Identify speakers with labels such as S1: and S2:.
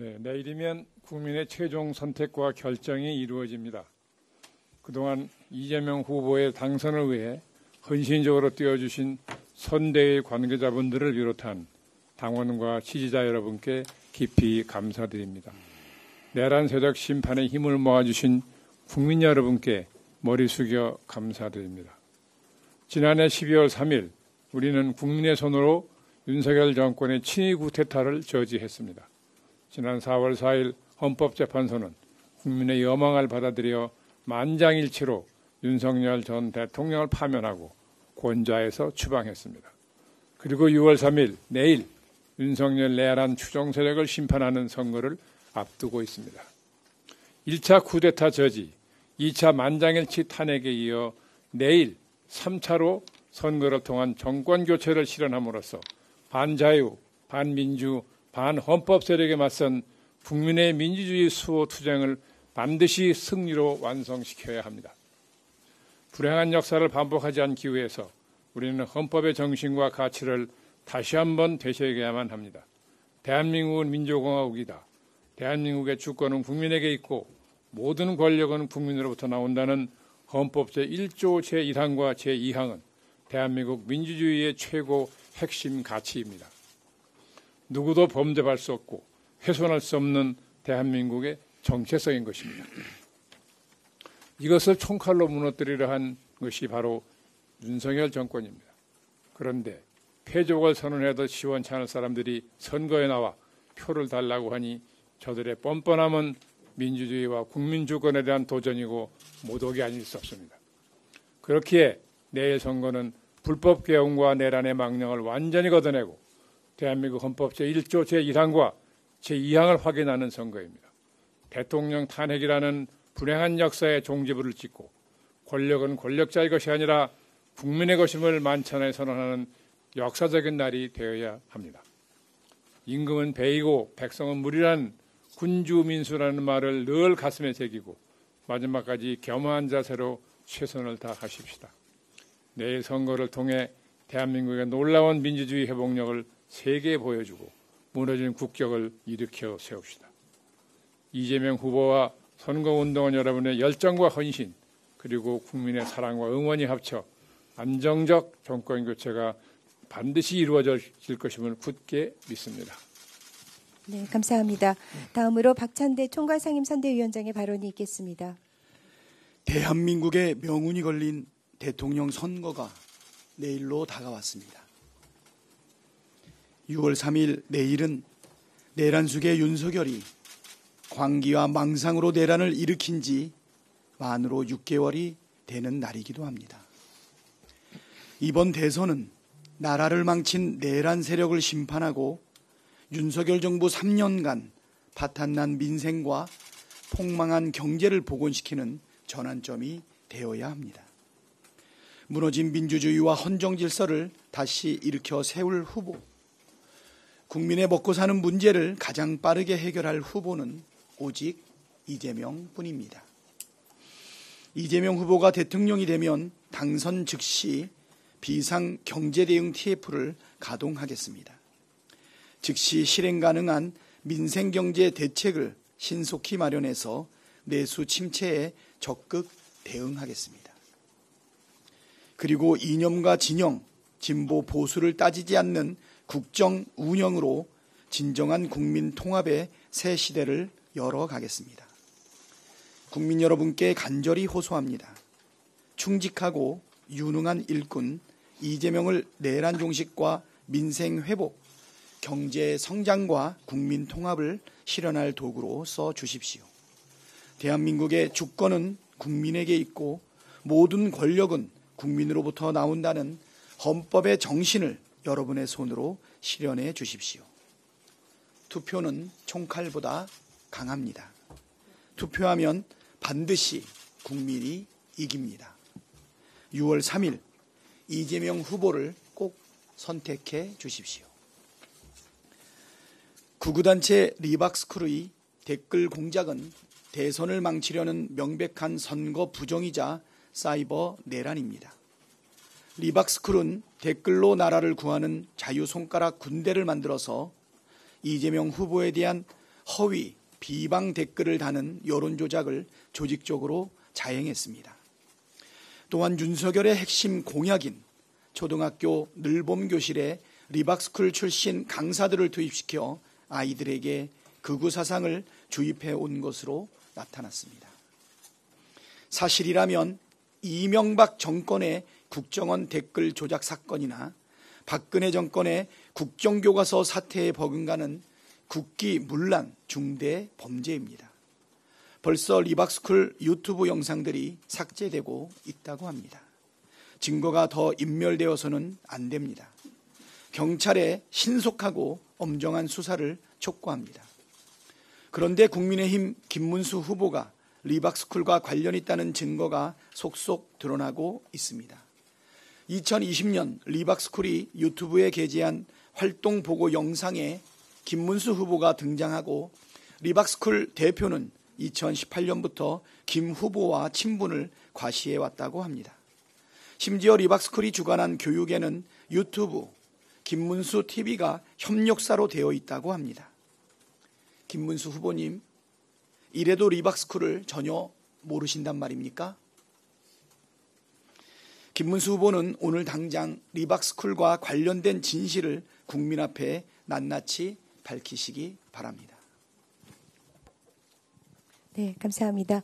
S1: 네, 내일이면 국민의 최종 선택과 결정이 이루어집니다. 그동안 이재명 후보의 당선을 위해 헌신적으로 뛰어주신 선대의 관계자분들을 비롯한 당원과 지지자 여러분께 깊이 감사드립니다. 내란 세력 심판에 힘을 모아주신 국민 여러분께 머리 숙여 감사드립니다. 지난해 12월 3일 우리는 국민의 손으로 윤석열 정권의 친위 구테타를 저지했습니다. 지난 4월 4일 헌법재판소는 국민의 여망을 받아들여 만장일치로 윤석열 전 대통령을 파면하고 권좌에서 추방했습니다. 그리고 6월 3일 내일 윤석열 내란 추종 세력을 심판하는 선거를 앞두고 있습니다. 1차 쿠데타 저지, 2차 만장일치 탄핵에 이어 내일 3차로 선거를 통한 정권교체를 실현함으로써 반자유, 반민주, 반헌법 세력에 맞선 국민의 민주주의 수호 투쟁을 반드시 승리로 완성시켜야 합니다. 불행한 역사를 반복하지 않기 위해서 우리는 헌법의 정신과 가치를 다시 한번 되새겨야만 합니다. 대한민국은 민주공화국이다. 대한민국의 주권은 국민에게 있고 모든 권력은 국민으로부터 나온다는 헌법 제1조 제1항과 제2항은 대한민국 민주주의의 최고 핵심 가치입니다. 누구도 범접할 수 없고 훼손할 수 없는 대한민국의 정체성인 것입니다. 이것을 총칼로 무너뜨리려 한 것이 바로 윤석열 정권입니다. 그런데 패족을 선언해도 시원찮을 사람들이 선거에 나와 표를 달라고 하니 저들의 뻔뻔함은 민주주의와 국민주권에 대한 도전이고 모독이 아닐 수 없습니다. 그렇기에 내일 선거는 불법 개헌과 내란의 망령을 완전히 걷어내고 대한민국 헌법 제1조 제1항과 제2항을 확인하는 선거입니다. 대통령 탄핵이라는 불행한 역사의 종지부를 찍고 권력은 권력자의 것이 아니라 국민의 것임을 만찬에 선언하는 역사적인 날이 되어야 합니다. 임금은 배이고 백성은 물이란 군주민수라는 말을 늘 가슴에 새기고 마지막까지 겸허한 자세로 최선을 다하십시다. 내일 선거를 통해 대한민국의 놀라운 민주주의 회복력을 세계에 보여주고 무너진 국격을 일으켜 세웁시다. 이재명 후보와 선거운동원 여러분의 열정과 헌신 그리고 국민의 사랑과 응원이 합쳐 안정적 정권 교체가 반드시 이루어질 것임을 굳게 믿습니다.
S2: 네, 감사합니다. 다음으로 박찬대 총괄상임선대위원장의 발언이 있겠습니다.
S3: 대한민국의 명운이 걸린 대통령 선거가 내일로 다가왔습니다. 6월 3일 내일은 내란숙의 윤석열이 광기와 망상으로 내란을 일으킨 지 만으로 6개월이 되는 날이기도 합니다. 이번 대선은 나라를 망친 내란 세력을 심판하고 윤석열 정부 3년간 파탄난 민생과 폭망한 경제를 복원시키는 전환점이 되어야 합니다. 무너진 민주주의와 헌정 질서를 다시 일으켜 세울 후보, 국민의 먹고 사는 문제를 가장 빠르게 해결할 후보는 오직 이재명뿐입니다. 이재명 후보가 대통령이 되면 당선 즉시 비상경제대응 TF를 가동하겠습니다. 즉시 실행 가능한 민생경제 대책을 신속히 마련해서 내수 침체에 적극 대응하겠습니다. 그리고 이념과 진영, 진보 보수를 따지지 않는 국정 운영으로 진정한 국민 통합의 새 시대를 열어가겠습니다. 국민 여러분께 간절히 호소합니다. 충직하고 유능한 일꾼 이재명을 내란 종식과 민생 회복, 경제 성장과 국민 통합을 실현할 도구로 써 주십시오. 대한민국의 주권은 국민에게 있고 모든 권력은 국민으로부터 나온다는 헌법의 정신을 여러분의 손으로 실현해 주십시오. 투표는 총칼보다 강합니다. 투표하면 반드시 국민이 이깁니다. 6월 3일 이재명 후보를 꼭 선택해 주십시오. 극우단체 리박스쿨의 댓글 공작은 대선을 망치려는 명백한 선거 부정이자 사이버 내란입니다. 리박스쿨은 댓글로 나라를 구하는 자유손가락 군대를 만들어서 이재명 후보에 대한 허위, 비방 댓글을 다는 여론 조작을 조직적으로 자행했습니다. 또한 윤석열의 핵심 공약인 초등학교 늘봄 교실에 리박스쿨 출신 강사들을 투입시켜 아이들에게 극우 사상을 주입해 온 것으로 나타났습니다. 사실이라면 이명박 정권의 국정원 댓글 조작 사건이나 박근혜 정권의 국정교과서 사태에 버금가는 국기문란 중대 범죄입니다. 벌써 리박스쿨 유튜브 영상들이 삭제되고 있다고 합니다. 증거가 더 인멸되어서는 안 됩니다. 경찰에 신속하고 엄정한 수사를 촉구합니다. 그런데 국민의힘 김문수 후보가 리박스쿨과 관련 있다는 증거가 속속 드러나고 있습니다. 2020년 리박스쿨이 유튜브에 게재한 활동 보고 영상에 김문수 후보가 등장하고 리박스쿨 대표는 2018년부터 김 후보와 친분을 과시해 왔다고 합니다. 심지어 리박스쿨이 주관한 교육에는 유튜브, 김문수 TV가 협력사로 되어 있다고 합니다. 김문수 후보님, 이래도 리박스쿨을 전혀 모르신단 말입니까? 김문수 후보는 오늘 당장 리박스쿨과 관련된 진실을 국민 앞에 낱낱이 밝히시기 바랍니다.
S2: 네, 감사합니다.